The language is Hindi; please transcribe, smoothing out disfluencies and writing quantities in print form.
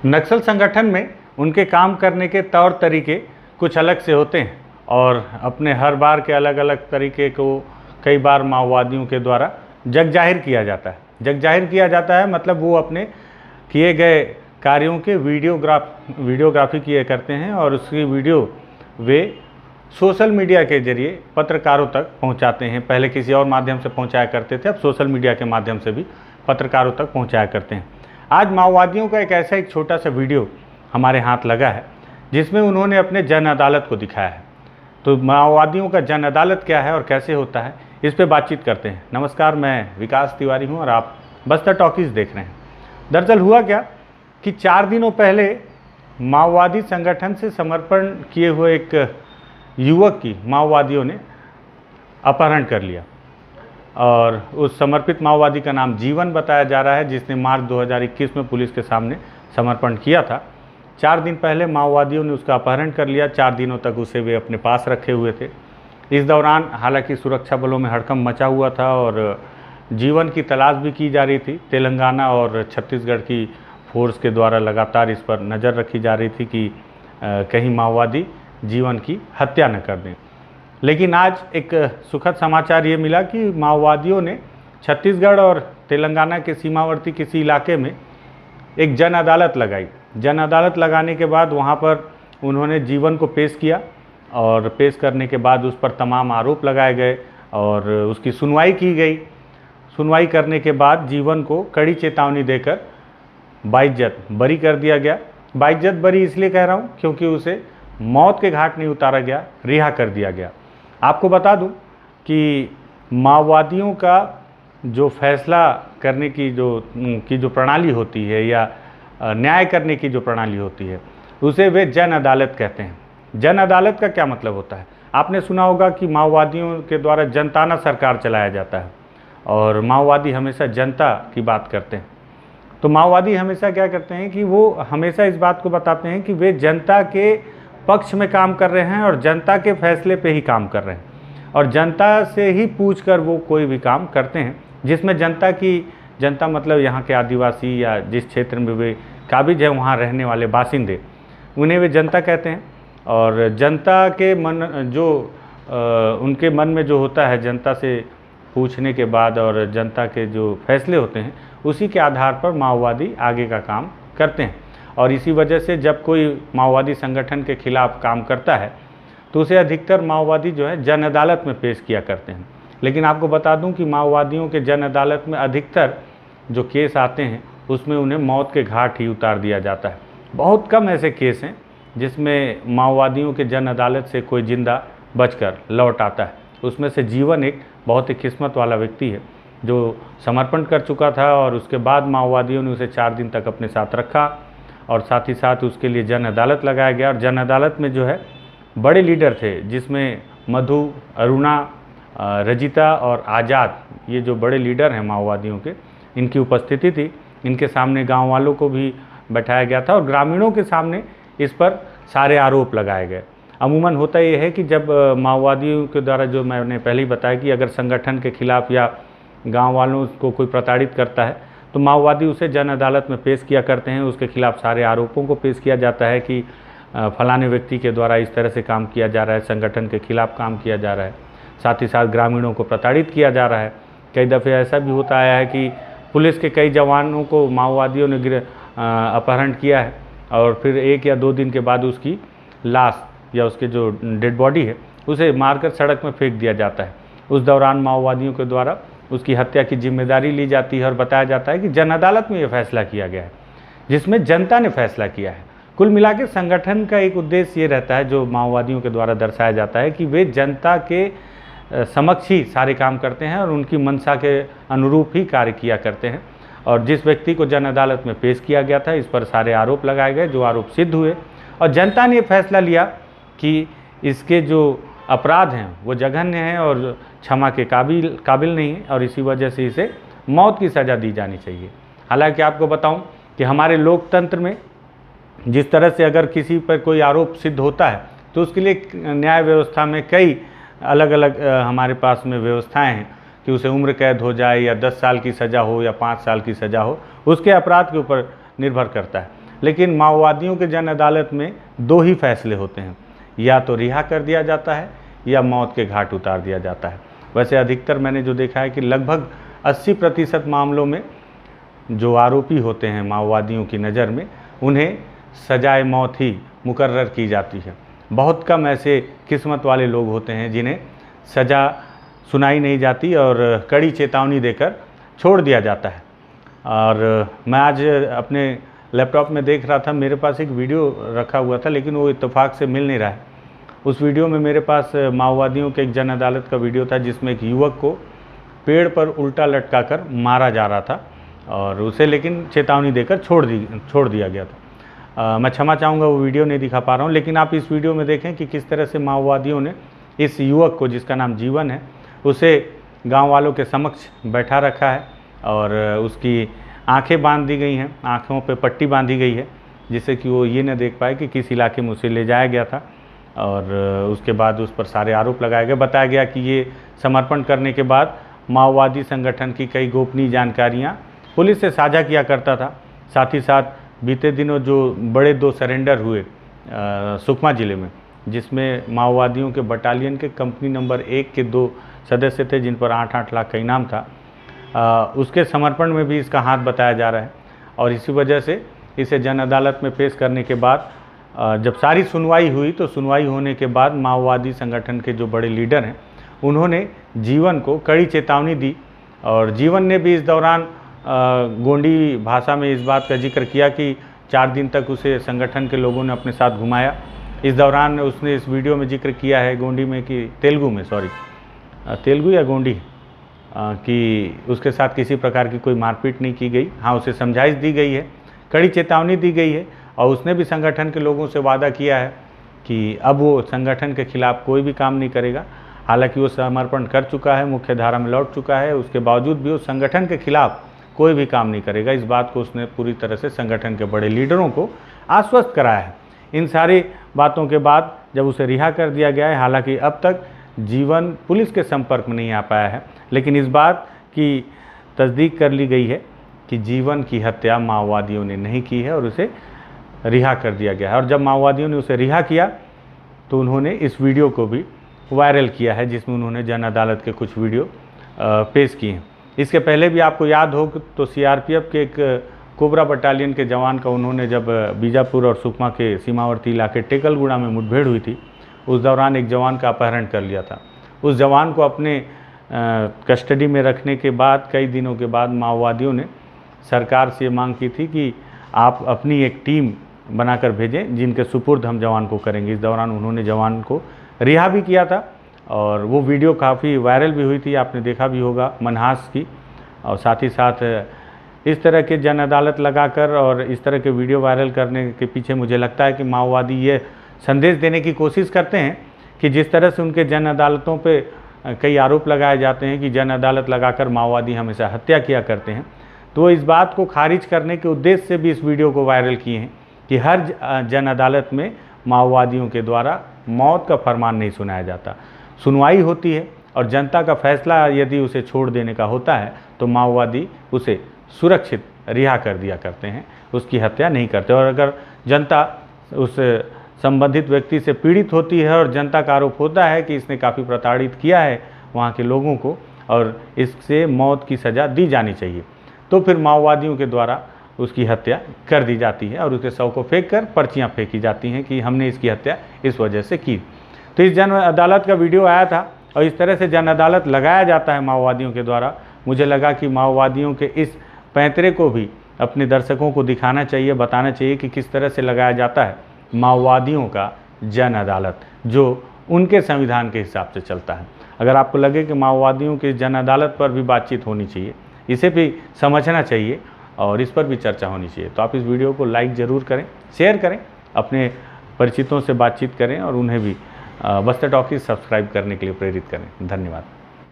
नक्सल संगठन में उनके काम करने के तौर तरीके कुछ अलग से होते हैं और अपने हर बार के अलग अलग तरीके को कई बार माओवादियों के द्वारा जग जाहिर किया जाता है। जग जाहिर किया जाता है मतलब वो अपने किए गए कार्यों के वीडियोग्राफी किए करते हैं और उसकी वीडियो वे सोशल मीडिया के जरिए पत्रकारों तक पहुंचाते हैं। पहले किसी और माध्यम से पहुंचाया करते थे, अब सोशल मीडिया के माध्यम से भी पत्रकारों तक पहुंचाया करते हैं। आज माओवादियों का एक छोटा सा वीडियो हमारे हाथ लगा है जिसमें उन्होंने अपने जन अदालत को दिखाया है। तो माओवादियों का जन अदालत क्या है और कैसे होता है, इस पे बातचीत करते हैं। नमस्कार, मैं विकास तिवारी हूं और आप बस्तर टॉकीज देख रहे हैं। दरअसल हुआ क्या कि 4 दिनों पहले माओवादी संगठन से समर्पण किए हुए एक युवक की माओवादियों ने अपहरण कर लिया और उस समर्पित माओवादी का नाम जीवन बताया जा रहा है, जिसने मार्च 2021 में पुलिस के सामने समर्पण किया था। 4 दिन पहले माओवादियों ने उसका अपहरण कर लिया। 4 दिनों तक उसे वे अपने पास रखे हुए थे। इस दौरान हालांकि सुरक्षा बलों में हड़कंप मचा हुआ था और जीवन की तलाश भी की जा रही थी। तेलंगाना और छत्तीसगढ़ की फोर्स के द्वारा लगातार इस पर नज़र रखी जा रही थी कि कहीं माओवादी जीवन की हत्या न कर दें। लेकिन आज एक सुखद समाचार ये मिला कि माओवादियों ने छत्तीसगढ़ और तेलंगाना के सीमावर्ती किसी इलाके में एक जन अदालत लगाई। जन अदालत लगाने के बाद वहाँ पर उन्होंने जीवन को पेश किया और पेश करने के बाद उस पर तमाम आरोप लगाए गए और उसकी सुनवाई की गई। सुनवाई करने के बाद जीवन को कड़ी चेतावनी देकर बाइज्जत बरी कर दिया गया। बाइज्जत बरी इसलिए कह रहा हूँ क्योंकि उसे मौत के घाट नहीं उतारा गया, रिहा कर दिया गया। आपको बता दूं कि माओवादियों का जो फैसला करने की जो प्रणाली होती है या न्याय करने की जो प्रणाली होती है उसे वे जन अदालत कहते हैं। जन अदालत का क्या मतलब होता है? आपने सुना होगा कि माओवादियों के द्वारा जनताना सरकार चलाया जाता है और माओवादी हमेशा जनता की बात करते हैं। तो माओवादी हमेशा क्या करते हैं कि वो हमेशा इस बात को बताते हैं कि वे जनता के पक्ष में काम कर रहे हैं और जनता के फैसले पे ही काम कर रहे हैं और जनता से ही पूछकर वो कोई भी काम करते हैं जिसमें जनता मतलब यहाँ के आदिवासी या जिस क्षेत्र में वे काबिज है वहाँ रहने वाले बासिंदे, उन्हें वे जनता कहते हैं। और जनता के उनके मन में जो होता है, जनता से पूछने के बाद और जनता के जो फैसले होते हैं उसी के आधार पर माओवादी आगे का काम करते हैं। और इसी वजह से जब कोई माओवादी संगठन के खिलाफ काम करता है तो उसे अधिकतर माओवादी जो है जन अदालत में पेश किया करते हैं। लेकिन आपको बता दूं कि माओवादियों के जन अदालत में अधिकतर जो केस आते हैं उसमें उन्हें मौत के घाट ही उतार दिया जाता है। बहुत कम ऐसे केस हैं जिसमें माओवादियों के जन अदालत से कोई जिंदा बचकर लौट आता है। उसमें से जीवन एक बहुत ही किस्मत वाला व्यक्ति है जो समर्पण कर चुका था और उसके बाद माओवादियों ने उसे 4 दिन तक अपने साथ रखा और साथ ही साथ उसके लिए जन अदालत लगाया गया। और जन अदालत में जो है बड़े लीडर थे जिसमें मधु, अरुणा, रजिता और आज़ाद, ये जो बड़े लीडर हैं माओवादियों के, इनकी उपस्थिति थी। इनके सामने गांव वालों को भी बैठाया गया था और ग्रामीणों के सामने इस पर सारे आरोप लगाए गए। अमूमन होता यह है कि जब माओवादियों के द्वारा, जो मैंने पहले ही बताया कि अगर संगठन के खिलाफ या गांव वालों को कोई प्रताड़ित करता है तो माओवादी उसे जन अदालत में पेश किया करते हैं। उसके खिलाफ सारे आरोपों को पेश किया जाता है कि फलाने व्यक्ति के द्वारा इस तरह से काम किया जा रहा है, संगठन के खिलाफ काम किया जा रहा है, साथ ही साथ ग्रामीणों को प्रताड़ित किया जा रहा है। कई दफ़े ऐसा भी होता आया है कि पुलिस के कई जवानों को माओवादियों ने अपहरण किया है और फिर 1 या 2 दिन के बाद उसकी लाश या उसके जो डेड बॉडी है उसे मारकर सड़क में फेंक दिया जाता है। उस दौरान माओवादियों के द्वारा उसकी हत्या की जिम्मेदारी ली जाती है और बताया जाता है कि जन अदालत में ये फैसला किया गया है जिसमें जनता ने फैसला किया है। कुल मिला के संगठन का एक उद्देश्य ये रहता है, जो माओवादियों के द्वारा दर्शाया जाता है, कि वे जनता के समक्ष ही सारे काम करते हैं और उनकी मंशा के अनुरूप ही कार्य किया करते हैं। और जिस व्यक्ति को जन अदालत में पेश किया गया था, इस पर सारे आरोप लगाए गए, जो आरोप सिद्ध हुए और जनता ने फैसला लिया कि इसके जो अपराध हैं वो जघन्य हैं और क्षमा के काबिल नहीं है और इसी वजह से इसे मौत की सज़ा दी जानी चाहिए। हालांकि आपको बताऊं कि हमारे लोकतंत्र में जिस तरह से अगर किसी पर कोई आरोप सिद्ध होता है तो उसके लिए न्याय व्यवस्था में कई अलग अलग हमारे पास में व्यवस्थाएं हैं कि उसे उम्र कैद हो जाए या 10 साल की सज़ा हो या 5 साल की सज़ा हो, उसके अपराध के ऊपर निर्भर करता है। लेकिन माओवादियों के जन अदालत में 2 ही फैसले होते हैं, या तो रिहा कर दिया जाता है या मौत के घाट उतार दिया जाता है। वैसे अधिकतर मैंने जो देखा है कि लगभग 80% मामलों में जो आरोपी होते हैं माओवादियों की नज़र में, उन्हें सजाए मौत ही मुकर्रर की जाती है। बहुत कम ऐसे किस्मत वाले लोग होते हैं जिन्हें सज़ा सुनाई नहीं जाती और कड़ी चेतावनी देकर छोड़ दिया जाता है। और मैं आज अपने लैपटॉप में देख रहा था, मेरे पास एक वीडियो रखा हुआ था लेकिन वो इत्तेफाक से मिल नहीं रहा है। उस वीडियो में मेरे पास माओवादियों के एक जन अदालत का वीडियो था जिसमें एक युवक को पेड़ पर उल्टा लटकाकर मारा जा रहा था और उसे लेकिन चेतावनी देकर छोड़ दिया गया था। मैं क्षमा चाहूँगा वो वीडियो नहीं दिखा पा रहा हूँ, लेकिन आप इस वीडियो में देखें कि किस तरह से माओवादियों ने इस युवक को, जिसका नाम जीवन है, उसे गांव वालों के समक्ष बैठा रखा है और उसकी आंखें बांध दी गई हैं, आंखों पे पट्टी बांधी गई है जिससे कि वो ये न देख पाए कि किस इलाके में उसे ले जाया गया था। और उसके बाद उस पर सारे आरोप लगाए गए। बताया गया कि ये समर्पण करने के बाद माओवादी संगठन की कई गोपनीय जानकारियाँ पुलिस से साझा किया करता था। साथ ही साथ बीते दिनों जो बड़े 2 सरेंडर हुए सुकमा ज़िले में, जिसमें माओवादियों के बटालियन के कंपनी नंबर 1 के 2 सदस्य थे जिन पर 8-8 लाख का इनाम था, उसके समर्पण में भी इसका हाथ बताया जा रहा है। और इसी वजह से इसे जन अदालत में पेश करने के बाद जब सारी सुनवाई हुई तो सुनवाई होने के बाद माओवादी संगठन के जो बड़े लीडर हैं उन्होंने जीवन को कड़ी चेतावनी दी। और जीवन ने भी इस दौरान गोंडी भाषा में इस बात का जिक्र किया कि 4 दिन तक उसे संगठन के लोगों ने अपने साथ घुमाया। इस दौरान उसने इस वीडियो में जिक्र किया है गोंडी में कि तेलुगु या गोंडी कि उसके साथ किसी प्रकार की कोई मारपीट नहीं की गई। हाँ, उसे समझाइश दी गई है, कड़ी चेतावनी दी गई है और उसने भी संगठन के लोगों से वादा किया है कि अब वो संगठन के खिलाफ कोई भी काम नहीं करेगा। हालांकि वो समर्पण कर चुका है, मुख्य धारा में लौट चुका है, उसके बावजूद भी वो संगठन के खिलाफ कोई भी काम नहीं करेगा। इस बात को उसने पूरी तरह से संगठन के बड़े लीडरों को आश्वस्त कराया है। इन सारी बातों के बाद जब उसे रिहा कर दिया गया है, हालांकि अब तक जीवन पुलिस के संपर्क में नहीं आ पाया है, लेकिन इस बात की तस्दीक कर ली गई है कि जीवन की हत्या माओवादियों ने नहीं की है और उसे रिहा कर दिया गया है। और जब माओवादियों ने उसे रिहा किया तो उन्होंने इस वीडियो को भी वायरल किया है जिसमें उन्होंने जन अदालत के कुछ वीडियो पेश किए हैं। इसके पहले भी आपको याद हो तो सीआरपीएफ के एक कोबरा बटालियन के जवान का उन्होंने जब बीजापुर और सुकमा के सीमावर्ती इलाके टेकलगुड़ा में मुठभेड़ हुई थी, उस दौरान एक जवान का अपहरण कर लिया था। उस जवान को अपने कस्टडी में रखने के बाद कई दिनों के बाद माओवादियों ने सरकार से मांग की थी कि आप अपनी एक टीम बनाकर भेजें जिनके सुपुर्द हम जवान को करेंगे। इस दौरान उन्होंने जवान को रिहा भी किया था और वो वीडियो काफ़ी वायरल भी हुई थी, आपने देखा भी होगा मनहास की। और साथ ही साथ इस तरह के जन अदालत लगाकर और इस तरह के वीडियो वायरल करने के पीछे मुझे लगता है कि माओवादी ये संदेश देने की कोशिश करते हैं कि जिस तरह से उनके जन अदालतों पे कई आरोप लगाए जाते हैं कि जन अदालत लगाकर माओवादी हमेशा हत्या किया करते हैं, तो वो इस बात को खारिज करने के उद्देश्य से भी इस वीडियो को वायरल किए हैं कि हर जन अदालत में माओवादियों के द्वारा मौत का फरमान नहीं सुनाया जाता। सुनवाई होती है और जनता का फैसला यदि उसे छोड़ देने का होता है तो माओवादी उसे सुरक्षित रिहा कर दिया करते हैं, उसकी हत्या नहीं करते। और अगर जनता उस संबंधित व्यक्ति से पीड़ित होती है और जनता का आरोप होता है कि इसने काफ़ी प्रताड़ित किया है वहाँ के लोगों को और इससे मौत की सज़ा दी जानी चाहिए, तो फिर माओवादियों के द्वारा उसकी हत्या कर दी जाती है और उसके शव को फेंक कर पर्चियाँ फेंकी जाती हैं कि हमने इसकी हत्या इस वजह से की। तो इस जन अदालत का वीडियो आया था और इस तरह से जन अदालत लगाया जाता है माओवादियों के द्वारा। मुझे लगा कि माओवादियों के इस पैंतरे को भी अपने दर्शकों को दिखाना चाहिए, बताना चाहिए कि किस तरह से लगाया जाता है माओवादियों का जन अदालत, जो उनके संविधान के हिसाब से चलता है। अगर आपको लगे कि माओवादियों के जन अदालत पर भी बातचीत होनी चाहिए, इसे भी समझना चाहिए और इस पर भी चर्चा होनी चाहिए, तो आप इस वीडियो को लाइक ज़रूर करें, शेयर करें, अपने परिचितों से बातचीत करें और उन्हें भी बस्तर टॉकीज सब्सक्राइब करने के लिए प्रेरित करें। धन्यवाद।